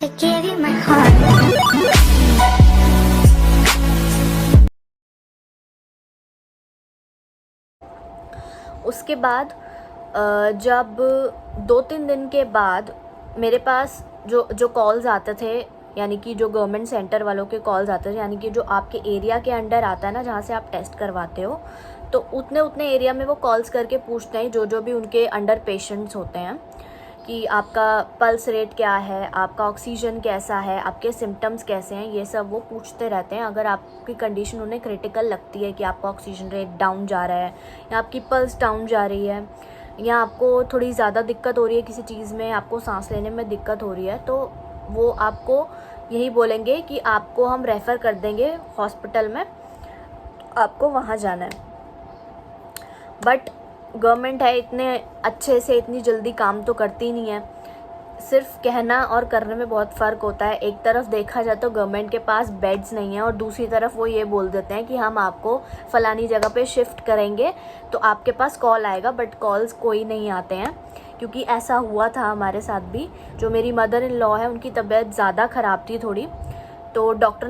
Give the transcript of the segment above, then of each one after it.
I gave you my heart. उसके बाद जब 2-3 दिन के बाद मेरे पास जो जो कॉल्स आते थे, यानी कि जो गवर्नमेंट सेंटर वालों के कॉल्स आते थे, यानी कि जो आपके एरिया के अंडर आता है ना, जहाँ से आप टेस्ट करवाते हो, तो उतने उतने एरिया में वो कॉल्स करके पूछते हैं जो जो भी उनके अंडर पेशेंट्स होते हैं कि आपका पल्स रेट क्या है, आपका ऑक्सीजन कैसा है, आपके सिम्टम्स कैसे हैं, ये सब वो पूछते रहते हैं। अगर आपकी कंडीशन उन्हें क्रिटिकल लगती है कि आपका ऑक्सीजन रेट डाउन जा रहा है या आपकी पल्स डाउन जा रही है या आपको थोड़ी ज़्यादा दिक्कत हो रही है किसी चीज़ में, आपको सांस लेने में दिक्कत हो रही है, तो वो आपको यही बोलेंगे कि आपको हम रेफ़र कर देंगे हॉस्पिटल में, आपको वहाँ जाना है। बट गवर्नमेंट है, इतने अच्छे से इतनी जल्दी काम तो करती नहीं है। सिर्फ कहना और करने में बहुत फ़र्क होता है। एक तरफ देखा जाए तो गवर्नमेंट के पास बेड्स नहीं है और दूसरी तरफ वो ये बोल देते हैं कि हम आपको फ़लानी जगह पे शिफ्ट करेंगे तो आपके पास कॉल आएगा, बट कॉल्स कोई नहीं आते हैं। क्योंकि ऐसा हुआ था हमारे साथ भी। जो मेरी मदर इन लॉ है, उनकी तबीयत ज़्यादा ख़राब थी थोड़ी, तो डॉक्टर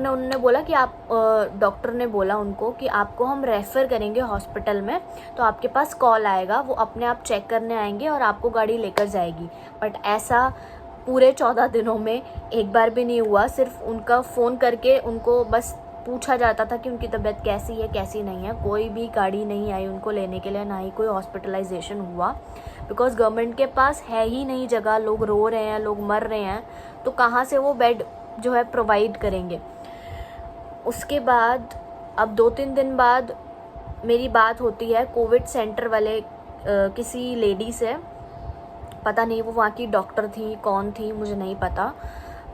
ने बोला उनको कि आपको हम रेफ़र करेंगे हॉस्पिटल में, तो आपके पास कॉल आएगा, वो अपने आप चेक करने आएंगे और आपको गाड़ी लेकर जाएगी। बट ऐसा पूरे 14 दिनों में एक बार भी नहीं हुआ। सिर्फ उनका फ़ोन करके उनको बस पूछा जाता था कि उनकी तबीयत कैसी है कैसी नहीं है। कोई भी गाड़ी नहीं आई उनको लेने के लिए, ना ही कोई हॉस्पिटलाइजेशन हुआ, बिकॉज़ गवर्नमेंट के पास है ही नहीं जगह। लोग रो रहे हैं, लोग मर रहे हैं, तो कहाँ से वो बेड जो है प्रोवाइड करेंगे। उसके बाद अब 2-3 दिन बाद मेरी बात होती है कोविड सेंटर वाले किसी लेडी से। पता नहीं वो वहाँ की डॉक्टर थी, कौन थी, मुझे नहीं पता,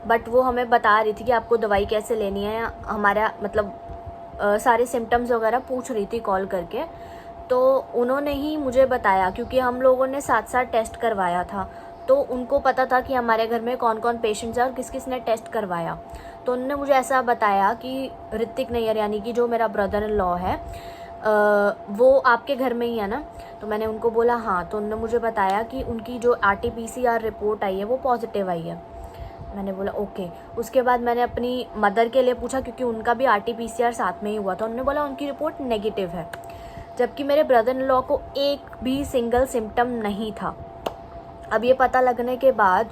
बट वो हमें बता रही थी कि आपको दवाई कैसे लेनी है, हमारा मतलब सारे सिम्टम्स वगैरह पूछ रही थी कॉल करके। तो उन्होंने ही मुझे बताया, क्योंकि हम लोगों ने साथ साथ टेस्ट करवाया था, तो उनको पता था कि हमारे घर में कौन कौन पेशेंट्स हैं और किस किस ने टेस्ट करवाया। तो उन्होंने मुझे ऐसा बताया कि ऋतिक नैयर, यानी कि जो मेरा ब्रदर इन लॉ है, वो आपके घर में ही है ना। तो मैंने उनको बोला हाँ। तो उन्होंने मुझे बताया कि उनकी जो RT-PCR रिपोर्ट आई है वो पॉजिटिव आई है। मैंने बोला ओके। उसके बाद मैंने अपनी मदर के लिए पूछा, क्योंकि उनका भी RT-PCR साथ में ही हुआ था। उन्होंने बोला उनकी रिपोर्ट नेगेटिव है, जबकि मेरे ब्रदर इन लॉ को एक भी सिंगल सिम्टम नहीं था। अब ये पता लगने के बाद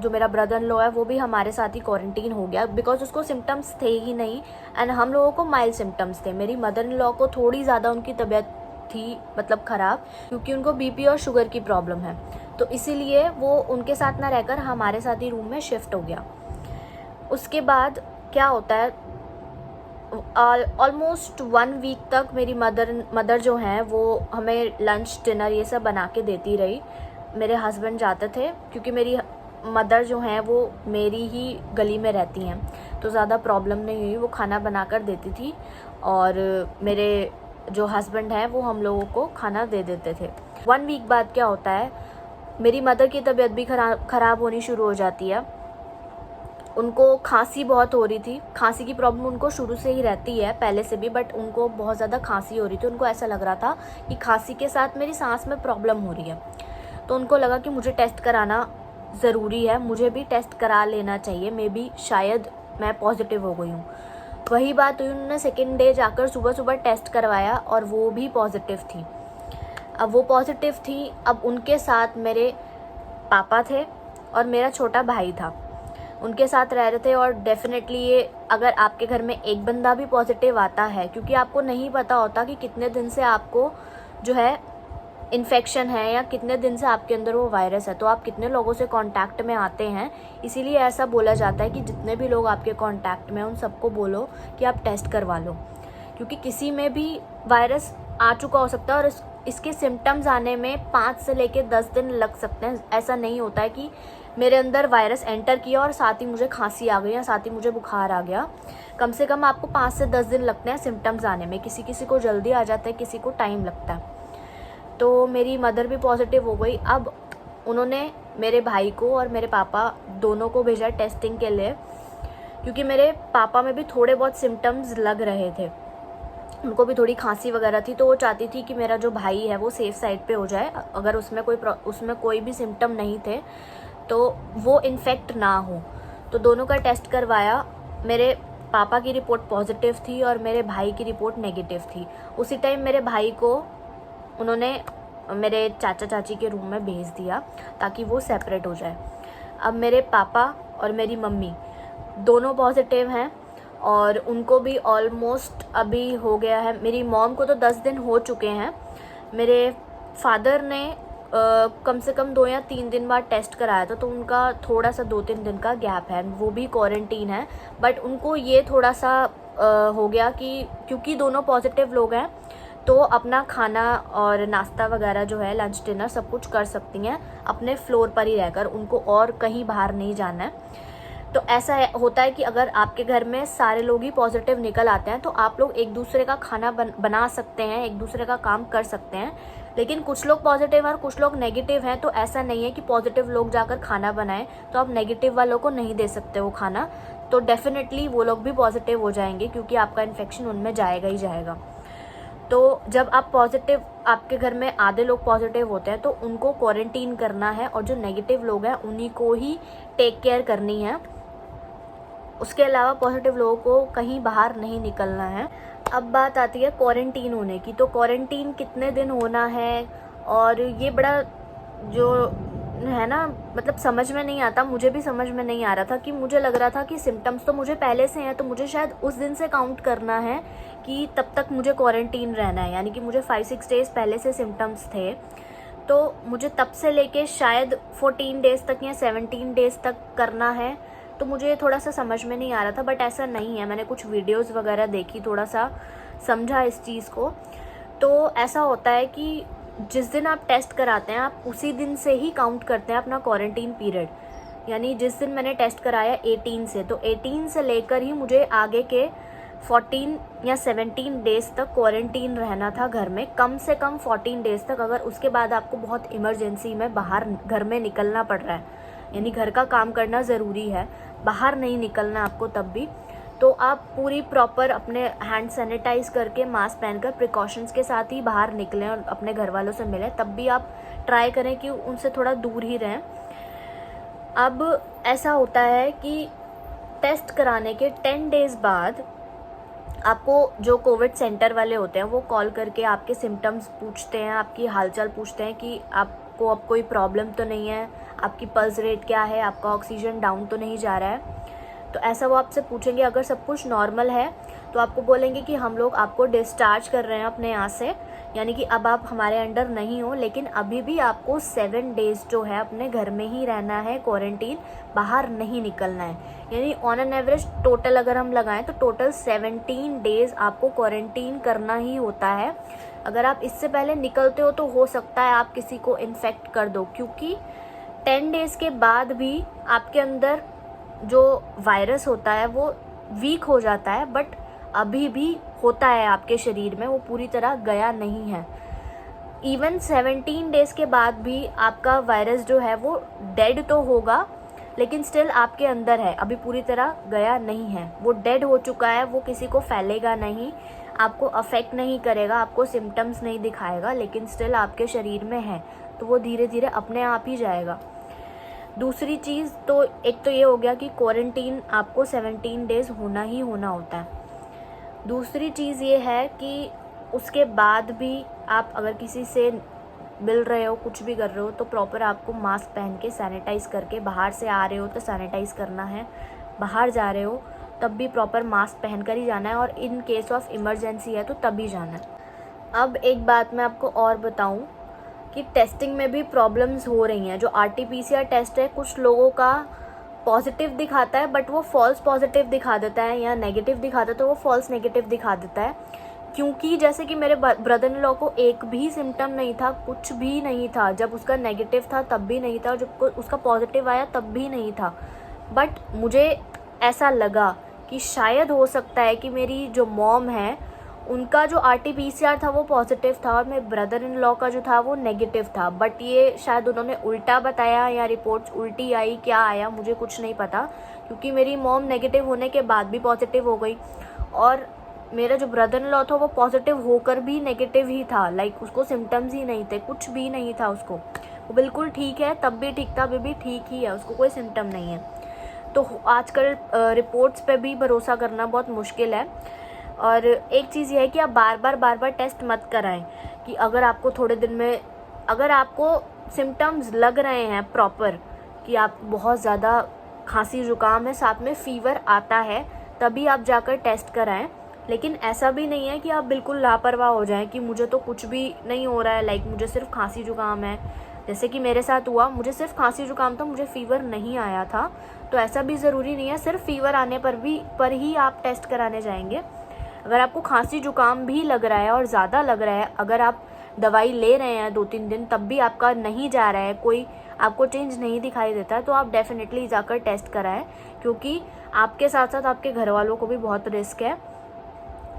जो मेरा ब्रदर इन लॉ है वो भी हमारे साथ ही क्वारंटीन हो गया, बिकॉज उसको सिम्टम्स थे ही नहीं एंड हम लोगों को माइल्ड सिम्टम्स थे। मेरी मदर इन लॉ को थोड़ी ज़्यादा उनकी तबीयत थी, मतलब ख़राब, क्योंकि उनको BP और शुगर की प्रॉब्लम है, तो इसीलिए वो उनके साथ ना रहकर हमारे साथ ही रूम में शिफ्ट हो गया। उसके बाद क्या होता है, ऑलमोस्ट 1 वीक तक मेरी मदर जो हैं वो हमें लंच डिनर ये सब बना के देती रही। मेरे हस्बैंड जाते थे, क्योंकि मेरी मदर जो हैं वो मेरी ही गली में रहती हैं, तो ज़्यादा प्रॉब्लम नहीं हुई, वो खाना बना कर देती थी और मेरे जो हस्बैंड हैं वो हम लोगों को खाना दे देते थे। 1 वीक बाद क्या होता है, मेरी मदर की तबीयत भी ख़राब होनी शुरू हो जाती है। उनको खांसी बहुत हो रही थी। खांसी की प्रॉब्लम उनको शुरू से ही रहती है, पहले से भी, बट उनको बहुत ज़्यादा खांसी हो रही थी। उनको ऐसा लग रहा था कि खांसी के साथ मेरी सांस में प्रॉब्लम हो रही है, तो उनको लगा कि मुझे टेस्ट कराना ज़रूरी है, मुझे भी टेस्ट करा लेना चाहिए, मे बी शायद मैं पॉजिटिव हो गई हूँ। वही बात हुई, उन्होंने सेकेंड डे जाकर सुबह सुबह टेस्ट करवाया और वो भी पॉजिटिव थी। अब वो पॉजिटिव थी, अब उनके साथ मेरे पापा थे और मेरा छोटा भाई था, उनके साथ रह रहे थे। और डेफिनेटली ये अगर आपके घर में एक बंदा भी पॉजिटिव आता है, क्योंकि आपको नहीं पता होता कि कितने दिन से आपको जो है इन्फेक्शन है या कितने दिन से आपके अंदर वो वायरस है, तो आप कितने लोगों से कांटेक्ट में आते हैं। इसीलिए ऐसा बोला जाता है कि जितने भी लोग आपके कांटेक्ट में हैं उन सबको बोलो कि आप टेस्ट करवा लो, क्योंकि किसी में भी वायरस आ चुका हो सकता है और इसके सिम्टम्स आने में 5 से लेकर 10 दिन लग सकते हैं। ऐसा नहीं होता है कि मेरे अंदर वायरस एंटर किया और साथ ही मुझे खांसी आ गई या साथ ही मुझे बुखार आ गया। कम से कम आपको 5 से 10 दिन लगते हैं सिम्टम्स आने में। किसी किसी को जल्दी आ जाता है, किसी को टाइम लगता है। तो मेरी मदर भी पॉजिटिव हो गई। अब उन्होंने मेरे भाई को और मेरे पापा दोनों को भेजा टेस्टिंग के लिए, क्योंकि मेरे पापा में भी थोड़े बहुत सिम्टम्स लग रहे थे, उनको भी थोड़ी खांसी वगैरह थी, तो वो चाहती थी कि मेरा जो भाई है वो सेफ़ साइड पे हो जाए। अगर उसमें कोई भी सिम्टम नहीं थे तो वो इन्फेक्ट ना हो। तो दोनों का टेस्ट करवाया। मेरे पापा की रिपोर्ट पॉजिटिव थी और मेरे भाई की रिपोर्ट नेगेटिव थी। उसी टाइम मेरे भाई को उन्होंने मेरे चाचा चाची के रूम में भेज दिया ताकि वो सेपरेट हो जाए। अब मेरे पापा और मेरी मम्मी दोनों पॉजिटिव हैं और उनको भी ऑलमोस्ट अभी हो गया है। मेरी मॉम को तो 10 दिन हो चुके हैं। मेरे फादर ने कम से कम 2 या 3 दिन बाद टेस्ट कराया था, तो उनका थोड़ा सा 2-3 दिन का गैप है, वो भी क्वारंटीन है। बट उनको ये थोड़ा सा हो गया कि क्योंकि दोनों पॉजिटिव लोग हैं तो अपना खाना और नाश्ता वगैरह जो है, लंच डिनर सब कुछ कर सकती हैं अपने फ्लोर पर ही रहकर, उनको और कहीं बाहर नहीं जाना है। तो ऐसा होता है कि अगर आपके घर में सारे लोग ही पॉजिटिव निकल आते हैं तो आप लोग एक दूसरे का खाना बना सकते हैं, एक दूसरे का काम कर सकते हैं। लेकिन कुछ लोग पॉजिटिव और कुछ लोग नेगेटिव हैं, तो ऐसा नहीं है कि पॉजिटिव लोग जाकर खाना बनाएं तो आप नेगेटिव वालों को नहीं दे सकते वो खाना, तो डेफिनेटली वो लोग भी पॉजिटिव हो जाएंगे क्योंकि आपका इन्फेक्शन उनमें जाएगा ही जाएगा। तो जब आप पॉजिटिव, आपके घर में आधे लोग पॉजिटिव होते हैं तो उनको क्वारंटीन करना है और जो नेगेटिव लोग हैं उन्हीं को ही टेक केयर करनी है। उसके अलावा पॉजिटिव लोगों को कहीं बाहर नहीं निकलना है। अब बात आती है क्वारंटीन होने की। तो क्वारंटीन कितने दिन होना है, और ये बड़ा जो है ना, मतलब समझ में नहीं आता। मुझे भी समझ में नहीं आ रहा था कि मुझे लग रहा था कि सिम्टम्स तो मुझे पहले से हैं, तो मुझे शायद उस दिन से काउंट करना है कि तब तक मुझे क्वारंटीन रहना है, यानी कि मुझे 5-6 डेज पहले से सिम्टम्स थे, तो मुझे तब से लेके शायद 14 डेज तक या 17 डेज तक करना है। तो मुझे थोड़ा सा समझ में नहीं आ रहा था, बट ऐसा नहीं है। मैंने कुछ वीडियोस वगैरह देखी, थोड़ा सा समझा इस चीज़ को। तो ऐसा होता है कि जिस दिन आप टेस्ट कराते हैं आप उसी दिन से ही काउंट करते हैं अपना क्वारंटीन पीरियड। यानी जिस दिन मैंने टेस्ट कराया 18 से, तो 18 से लेकर ही मुझे आगे के 14 या 17 डेज तक क्वारंटीन रहना था घर में, कम से कम 14 डेज तक। अगर उसके बाद आपको बहुत इमरजेंसी में बाहर घर में निकलना पड़ रहा है, यानी घर का काम करना ज़रूरी है, बाहर नहीं निकलना आपको, तब भी तो आप पूरी प्रॉपर अपने हैंड सैनिटाइज करके मास्क पहनकर प्रिकॉशंस के साथ ही बाहर निकलें और अपने घर वालों से मिलें। तब भी आप ट्राई करें कि उनसे थोड़ा दूर ही रहें। अब ऐसा होता है कि टेस्ट कराने के 10 डेज़ बाद आपको जो कोविड सेंटर वाले होते हैं वो कॉल करके आपके सिम्टम्स पूछते हैं, आपकी हालचाल पूछते हैं कि आपको अब कोई प्रॉब्लम तो नहीं है, आपकी पल्स रेट क्या है, आपका ऑक्सीजन डाउन तो नहीं जा रहा है। तो ऐसा वो आपसे पूछेंगे। अगर सब कुछ नॉर्मल है तो आपको बोलेंगे कि हम लोग आपको डिस्चार्ज कर रहे हैं अपने यहाँ से, यानी कि अब आप हमारे अंडर नहीं हो, लेकिन अभी भी आपको 7 डेज़ जो है अपने घर में ही रहना है क्वारंटीन, बाहर नहीं निकलना है। यानी ऑन एन एवरेज टोटल अगर हम लगाएं तो टोटल 17 डेज़ आपको क्वारंटीन करना ही होता है। अगर आप इससे पहले निकलते हो तो हो सकता है आप किसी को इन्फेक्ट कर दो, क्योंकि 10 डेज़ के बाद भी आपके अंदर जो वायरस होता है वो वीक हो जाता है, बट अभी भी होता है आपके शरीर में, वो पूरी तरह गया नहीं है। इवन 17 डेज़ के बाद भी आपका वायरस जो है वो डेड तो होगा, लेकिन स्टिल आपके अंदर है, अभी पूरी तरह गया नहीं है। वो डेड हो चुका है, वो किसी को फैलेगा नहीं, आपको अफेक्ट नहीं करेगा, आपको सिम्टम्स नहीं दिखाएगा, लेकिन स्टिल आपके शरीर में है, तो वो धीरे धीरे अपने आप ही जाएगा। दूसरी चीज़ तो एक तो ये हो गया कि क्वारंटीन आपको 17 डेज़ होना ही होना होता है। दूसरी चीज़ ये है कि उसके बाद भी आप अगर किसी से मिल रहे हो, कुछ भी कर रहे हो, तो प्रॉपर आपको मास्क पहन के सैनिटाइज़ करके, बाहर से आ रहे हो तो सैनिटाइज़ करना है, बाहर जा रहे हो तब भी प्रॉपर मास्क पहन कर ही जाना है, और इन केस ऑफ इमरजेंसी है तो तभी जाना है। अब एक बात मैं आपको और बताऊं कि टेस्टिंग में भी प्रॉब्लम्स हो रही हैं। जो RT-PCR टेस्ट है, कुछ लोगों का पॉजिटिव दिखाता है बट वो फॉल्स पॉजिटिव दिखा देता है, या नेगेटिव दिखाता है तो वो फॉल्स नेगेटिव दिखा देता है। क्योंकि जैसे कि मेरे ब्रदर इन लॉ को एक भी सिम्टम नहीं था, कुछ भी नहीं था, जब उसका नेगेटिव था तब भी नहीं था, और जब उसका पॉजिटिव आया तब भी नहीं था। बट मुझे ऐसा लगा कि शायद हो सकता है कि मेरी जो मॉम है उनका जो RT-PCR था वो पॉजिटिव था और मेरे ब्रदर इन लॉ का जो था वो नेगेटिव था। बट ये शायद उन्होंने उल्टा बताया या रिपोर्ट्स उल्टी आई, क्या आया मुझे कुछ नहीं पता, क्योंकि मेरी मॉम नेगेटिव होने के बाद भी पॉजिटिव हो गई, और मेरा जो ब्रदर इन लॉ था वो पॉजिटिव होकर भी नेगेटिव ही था। लाइक उसको सिम्टम्स ही नहीं थे, कुछ भी नहीं था उसको, वो बिल्कुल ठीक है, तब भी ठीक था, अभी भी ठीक ही है, उसको कोई सिम्टम नहीं है। तो आजकल रिपोर्ट्स पे भी भरोसा करना बहुत मुश्किल है। और एक चीज़ ये है कि आप बार बार टेस्ट मत कराएं कि अगर आपको थोड़े दिन में अगर आपको सिम्टम्स लग रहे हैं प्रॉपर कि आप बहुत ज़्यादा खांसी जुकाम है, साथ में फ़ीवर आता है, तभी आप जाकर टेस्ट कराएं। लेकिन ऐसा भी नहीं है कि आप बिल्कुल लापरवाह हो जाएं कि मुझे तो कुछ भी नहीं हो रहा है, लाइक मुझे सिर्फ खांसी जुकाम है, जैसे कि मेरे साथ हुआ। मुझे सिर्फ खांसी जुकाम था, मुझे फ़ीवर नहीं आया था। तो ऐसा भी ज़रूरी नहीं है सिर्फ फ़ीवर आने पर ही आप टेस्ट कराने जाएंगे। अगर आपको खांसी जुकाम भी लग रहा है और ज़्यादा लग रहा है, अगर आप दवाई ले रहे हैं 2-3 दिन तब भी आपका नहीं जा रहा है, कोई आपको चेंज नहीं दिखाई देता है, तो आप डेफिनेटली जाकर टेस्ट कराएं, क्योंकि आपके साथ साथ आपके घर वालों को भी बहुत रिस्क है।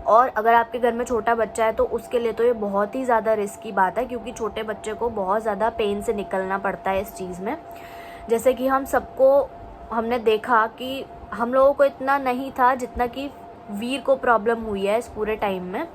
और अगर आपके घर में छोटा बच्चा है तो उसके लिए तो ये बहुत ही ज़्यादा रिस्क की बात है, क्योंकि छोटे बच्चे को बहुत ज़्यादा पेन से निकलना पड़ता है इस चीज़ में। जैसे कि हमने देखा कि हम लोगों को इतना नहीं था जितना कि वीर को प्रॉब्लम हुई है इस पूरे टाइम में।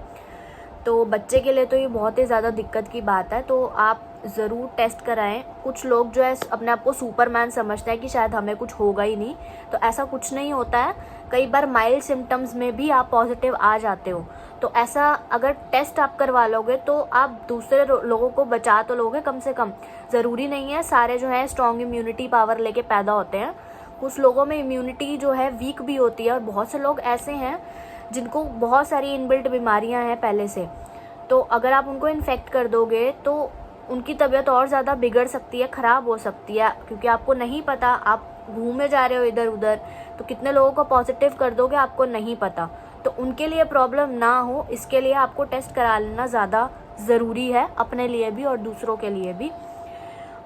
तो बच्चे के लिए तो ये बहुत ही ज़्यादा दिक्कत की बात है। तो आप ज़रूर टेस्ट कराएं। कुछ लोग जो है अपने आप को सुपरमैन समझते हैं कि शायद हमें कुछ होगा ही नहीं, तो ऐसा कुछ नहीं होता है। कई बार माइल्ड सिम्टम्स में भी आप पॉजिटिव आ जाते हो। तो ऐसा अगर टेस्ट आप करवा लोगे तो आप दूसरे लोगों को बचा तो लोगे कम से कम। ज़रूरी नहीं है सारे जो है स्ट्रॉन्ग इम्यूनिटी पावर लेके पैदा होते हैं। कुछ लोगों में इम्यूनिटी जो है वीक भी होती है, और बहुत से लोग ऐसे हैं जिनको बहुत सारी इनबिल्ट बीमारियां हैं पहले से। तो अगर आप उनको इन्फेक्ट कर दोगे तो उनकी तबीयत और ज़्यादा बिगड़ सकती है, ख़राब हो सकती है, क्योंकि आपको नहीं पता। आप घूमे जा रहे हो इधर उधर, तो कितने लोगों को पॉजिटिव कर दोगे आपको नहीं पता। तो उनके लिए प्रॉब्लम ना हो, इसके लिए आपको टेस्ट करा लेना ज़्यादा ज़रूरी है, अपने लिए भी और दूसरों के लिए भी।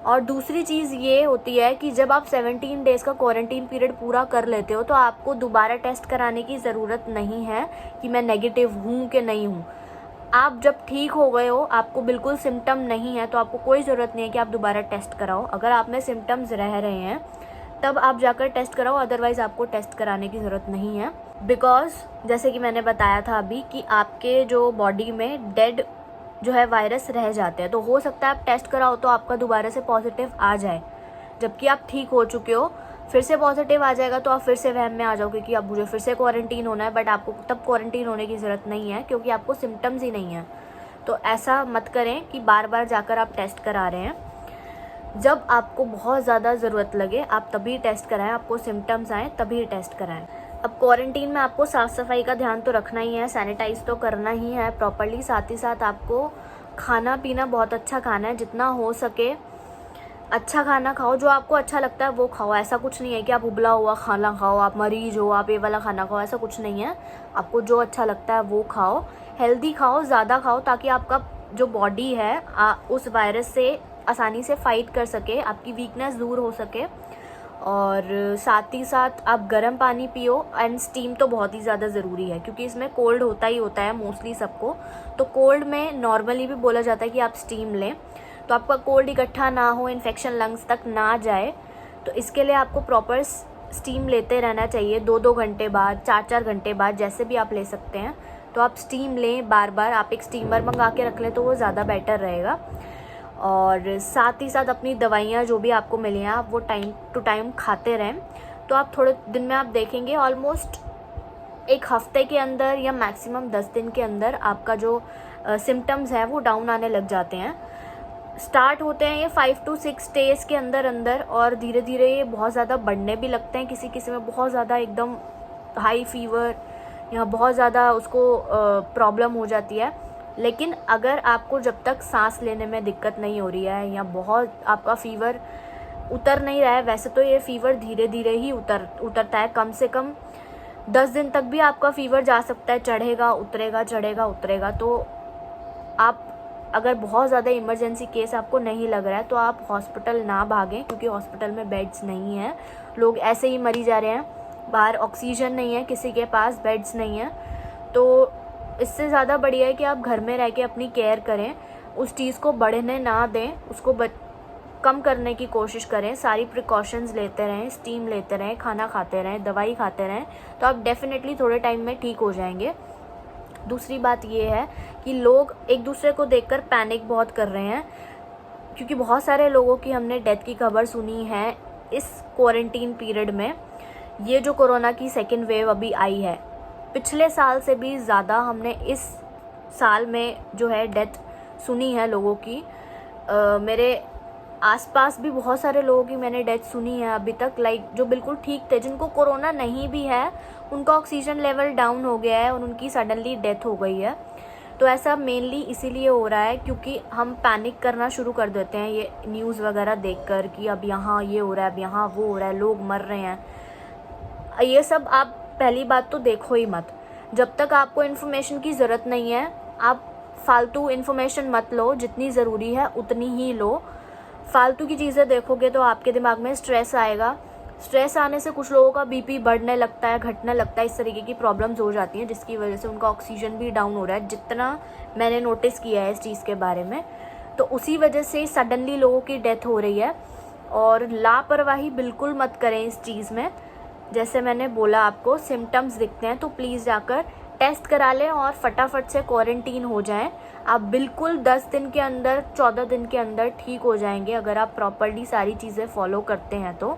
और दूसरी चीज़ ये होती है कि जब आप 17 डेज़ का क्वारंटीन पीरियड पूरा कर लेते हो तो आपको दोबारा टेस्ट कराने की ज़रूरत नहीं है कि मैं नेगेटिव हूँ कि नहीं हूँ। आप जब ठीक हो गए हो, आपको बिल्कुल सिम्टम नहीं है, तो आपको कोई ज़रूरत नहीं है कि आप दोबारा टेस्ट कराओ। अगर आप में सिम्टम्स रह रहे हैं तब आप जाकर टेस्ट कराओ, अदरवाइज़ आपको टेस्ट कराने की ज़रूरत नहीं है। बिकॉज जैसे कि मैंने बताया था अभी कि आपके जो बॉडी में डेड जो है वायरस रह जाते हैं, तो हो सकता है आप टेस्ट कराओ तो आपका दोबारा से पॉजिटिव आ जाए, जबकि आप ठीक हो चुके हो। फिर से पॉजिटिव आ जाएगा तो आप फिर से वहम में आ जाओगे कि अब मुझे फिर से क्वारंटीन होना है, बट आपको तब क्वारंटीन होने की ज़रूरत नहीं है, क्योंकि आपको सिम्टम्स ही नहीं है। तो ऐसा मत करें कि बार बार जाकर आप टेस्ट करा रहे हैं। जब आपको बहुत ज़्यादा ज़रूरत लगे आप तभी टेस्ट कराएं, आपको सिम्टम्स आएँ तभी टेस्ट कराएं। अब क्वारंटीन में आपको साफ़ सफाई का ध्यान तो रखना ही है, सैनिटाइज तो करना ही है प्रॉपर्ली। साथ ही साथ आपको खाना पीना बहुत अच्छा खाना है, जितना हो सके अच्छा खाना खाओ, जो आपको अच्छा लगता है वो खाओ। ऐसा कुछ नहीं है कि आप उबला हुआ खाना खाओ, आप मरीज हो आप ये वाला खाना खाओ, ऐसा कुछ नहीं है। आपको जो अच्छा लगता है वो खाओ, हेल्दी खाओ, ज़्यादा खाओ, ताकि आपका जो बॉडी है उस वायरस से आसानी से फाइट कर सके, आपकी वीकनेस दूर हो सके। और साथ ही साथ आप गर्म पानी पियो, एंड स्टीम तो बहुत ही ज़्यादा ज़रूरी है, क्योंकि इसमें कोल्ड होता ही होता है मोस्टली सबको। तो कोल्ड में नॉर्मली भी बोला जाता है कि आप स्टीम लें, तो आपका कोल्ड इकट्ठा ना हो, इन्फेक्शन लंग्स तक ना जाए। तो इसके लिए आपको प्रॉपर स्टीम लेते रहना चाहिए, 2-2 घंटे बाद, 4-4 घंटे बाद, जैसे भी आप ले सकते हैं। तो आप स्टीम लें बार बार, आप एक स्टीमर मंगा के रख लें तो वो ज़्यादा बेटर रहेगा। और साथ ही साथ अपनी दवाइयाँ जो भी आपको मिली हैं आप वो टाइम टू टाइम खाते रहें। तो आप थोड़े दिन में आप देखेंगे ऑलमोस्ट एक हफ्ते के अंदर या मैक्सिमम 10 दिन के अंदर आपका जो सिम्टम्स हैं वो डाउन आने लग जाते हैं। स्टार्ट होते हैं ये 5 to 6 डेज़ के अंदर अंदर, और धीरे धीरे ये बहुत ज़्यादा बढ़ने भी लगते हैं। किसी किसी में बहुत ज़्यादा एकदम हाई फीवर या बहुत ज़्यादा उसको प्रॉब्लम हो जाती है। लेकिन अगर आपको जब तक सांस लेने में दिक्कत नहीं हो रही है या बहुत आपका फ़ीवर उतर नहीं रहा है, वैसे तो ये फ़ीवर धीरे धीरे ही उतरता है, कम से कम 10 दिन तक भी आपका फ़ीवर जा सकता है, चढ़ेगा उतरेगा चढ़ेगा उतरेगा। तो आप अगर बहुत ज़्यादा इमरजेंसी केस आपको नहीं लग रहा है तो आप हॉस्पिटल ना भागें, क्योंकि हॉस्पिटल में बेड्स नहीं हैं, लोग ऐसे ही मरी जा रहे हैं, बाहर ऑक्सीजन नहीं है, किसी के पास बेड्स नहीं है। तो इससे ज़्यादा बढ़िया है कि आप घर में रह के अपनी केयर करें, उस चीज़ को बढ़ने ना दें, उसको कम करने की कोशिश करें, सारी प्रिकॉशंस लेते रहें, स्टीम लेते रहें, खाना खाते रहें, दवाई खाते रहें, तो आप डेफिनेटली थोड़े टाइम में ठीक हो जाएंगे। दूसरी बात ये है कि लोग एक दूसरे को देखकर पैनिक बहुत कर रहे हैं, क्योंकि बहुत सारे लोगों की हमने डेथ की खबर सुनी है इस क्वारंटीन पीरियड में, ये जो कोरोना की सेकेंड वेव अभी आई है, पिछले साल से भी ज़्यादा हमने इस साल में जो है डेथ सुनी है लोगों की। मेरे आसपास भी बहुत सारे लोगों की मैंने डेथ सुनी है अभी तक, लाइक जो बिल्कुल ठीक थे, जिनको कोरोना नहीं भी है, उनका ऑक्सीजन लेवल डाउन हो गया है और उनकी सडनली डेथ हो गई है। तो ऐसा मेनली इसीलिए हो रहा है क्योंकि हम पैनिक करना शुरू कर देते हैं ये न्यूज़ वगैरह देखकर कि अब यहाँ ये हो रहा है, अब यहाँ वो हो रहा है, लोग मर रहे हैं। ये सब आप पहली बात तो देखो ही मत। जब तक आपको इन्फॉर्मेशन की ज़रूरत नहीं है, आप फालतू इन्फॉर्मेशन मत लो, जितनी ज़रूरी है उतनी ही लो। फालतू की चीज़ें देखोगे तो आपके दिमाग में स्ट्रेस आएगा। स्ट्रेस आने से कुछ लोगों का बीपी बढ़ने लगता है, घटने लगता है, इस तरीके की प्रॉब्लम्स हो जाती हैं, जिसकी वजह से उनका ऑक्सीजन भी डाउन हो रहा है, जितना मैंने नोटिस किया है इस चीज़ के बारे में। तो उसी वजह से सडनली लोगों की डेथ हो रही है। और लापरवाही बिल्कुल मत करें इस चीज़ में। जैसे मैंने बोला, आपको सिम्टम्स दिखते हैं तो प्लीज़ जाकर टेस्ट करा लें और फटाफट से क्वारंटीन हो जाएं। आप बिल्कुल 10 दिन के अंदर, 14 दिन के अंदर ठीक हो जाएंगे अगर आप प्रॉपर्ली सारी चीज़ें फॉलो करते हैं तो।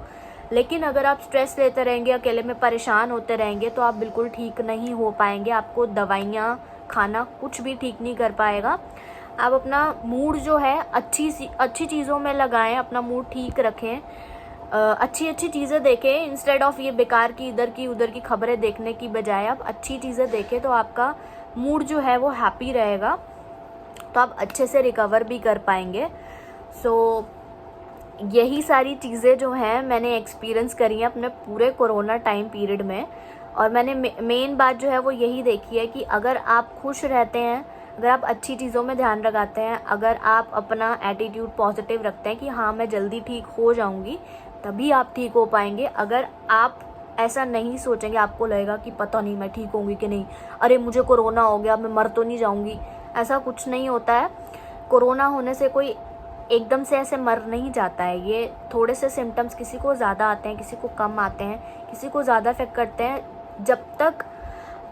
लेकिन अगर आप स्ट्रेस लेते रहेंगे, अकेले में परेशान होते रहेंगे, तो आप बिल्कुल ठीक नहीं हो पाएंगे। आपको दवाइयाँ, खाना कुछ भी ठीक नहीं कर पाएगा। आप अपना मूड जो है अच्छी चीज़ों में लगाएं, अपना मूड ठीक रखें, अच्छी चीज़ें देखें। इंस्टेड ऑफ ये बेकार की इधर की उधर की खबरें देखने की बजाय आप अच्छी चीज़ें देखें, तो आपका मूड जो है वो हैप्पी रहेगा, तो आप अच्छे से रिकवर भी कर पाएंगे। सो यही सारी चीज़ें जो हैं मैंने एक्सपीरियंस करी हैं अपने पूरे कोरोना टाइम पीरियड में। और मैंने मेन बात जो है वो यही देखी है कि अगर आप खुश रहते हैं, अगर आप अच्छी चीज़ों में ध्यान लगाते हैं, अगर आप अपना एटीट्यूड पॉजिटिव रखते हैं कि हाँ मैं जल्दी ठीक हो जाऊंगी, तभी आप ठीक हो पाएंगे। अगर आप ऐसा नहीं सोचेंगे, आपको लगेगा कि पता नहीं मैं ठीक होंगी कि नहीं, अरे मुझे कोरोना हो गया, मैं मर तो नहीं जाऊंगी, ऐसा कुछ नहीं होता है। कोरोना होने से कोई एकदम से ऐसे मर नहीं जाता है। ये थोड़े से सिम्टम्स किसी को ज़्यादा आते हैं, किसी को कम आते हैं, किसी को ज़्यादा इफेक्ट करते हैं। जब तक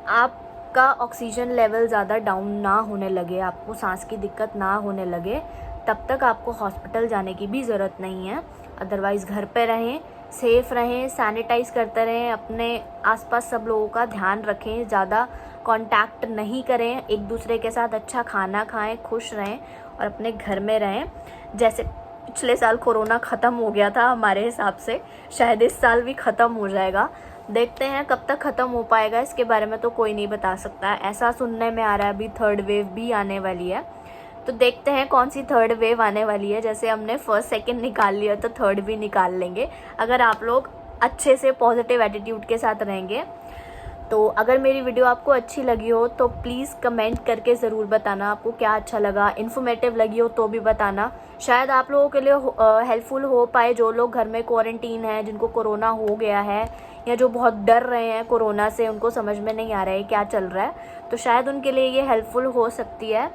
आपका ऑक्सीजन लेवल ज़्यादा डाउन ना होने लगे, आपको सांस की दिक्कत ना होने लगे, तब तक आपको हॉस्पिटल जाने की भी ज़रूरत नहीं है। अदरवाइज़ घर पे रहें, सेफ रहें, सैनिटाइज करते रहें, अपने आसपास सब लोगों का ध्यान रखें, ज़्यादा कांटेक्ट नहीं करें, एक दूसरे के साथ अच्छा खाना खाएं, खुश रहें और अपने घर में रहें। जैसे पिछले साल कोरोना ख़त्म हो गया था, हमारे हिसाब से शायद इस साल भी ख़त्म हो जाएगा। देखते हैं कब तक ख़त्म हो पाएगा, इसके बारे में तो कोई नहीं बता सकता। ऐसा सुनने में आ रहा है अभी थर्ड वेव भी आने वाली है, तो देखते हैं कौन सी थर्ड वेव आने वाली है। जैसे हमने फर्स्ट सेकंड निकाल लिया तो थर्ड भी निकाल लेंगे, अगर आप लोग अच्छे से पॉजिटिव एटीट्यूड के साथ रहेंगे। तो अगर मेरी वीडियो आपको अच्छी लगी हो तो प्लीज़ कमेंट करके ज़रूर बताना आपको क्या अच्छा लगा, इन्फॉर्मेटिव लगी हो तो भी बताना। शायद आप लोगों के लिए हेल्पफुल हो पाए, जो लोग घर में क्वारंटीन हैं, जिनको कोरोना हो गया है, या जो बहुत डर रहे हैं कोरोना से, उनको समझ में नहीं आ रहा है क्या चल रहा है, तो शायद उनके लिए ये हेल्पफुल हो सकती है।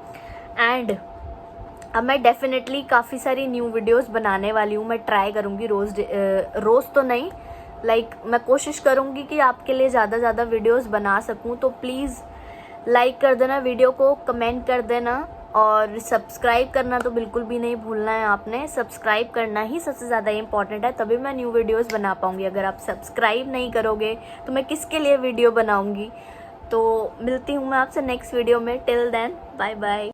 एंड अब मैं डेफिनेटली काफ़ी सारी न्यू वीडियोस बनाने वाली हूँ। मैं ट्राई करूँगी रोज़ तो नहीं, लाइक मैं कोशिश करूँगी कि आपके लिए ज़्यादा वीडियोस बना सकूँ। तो प्लीज़ लाइक कर देना वीडियो को, कमेंट कर देना और सब्सक्राइब करना तो बिल्कुल भी नहीं भूलना है। आपने सब्सक्राइब करना ही सबसे ज़्यादा इम्पॉर्टेंट है, तभी मैं न्यू वीडियोस बना पाऊँगी। अगर आप सब्सक्राइब नहीं करोगे तो मैं किसके लिए वीडियो बनाऊँगी। तो मिलती हूँ मैं आपसे नेक्स्ट वीडियो में। Till then bye bye.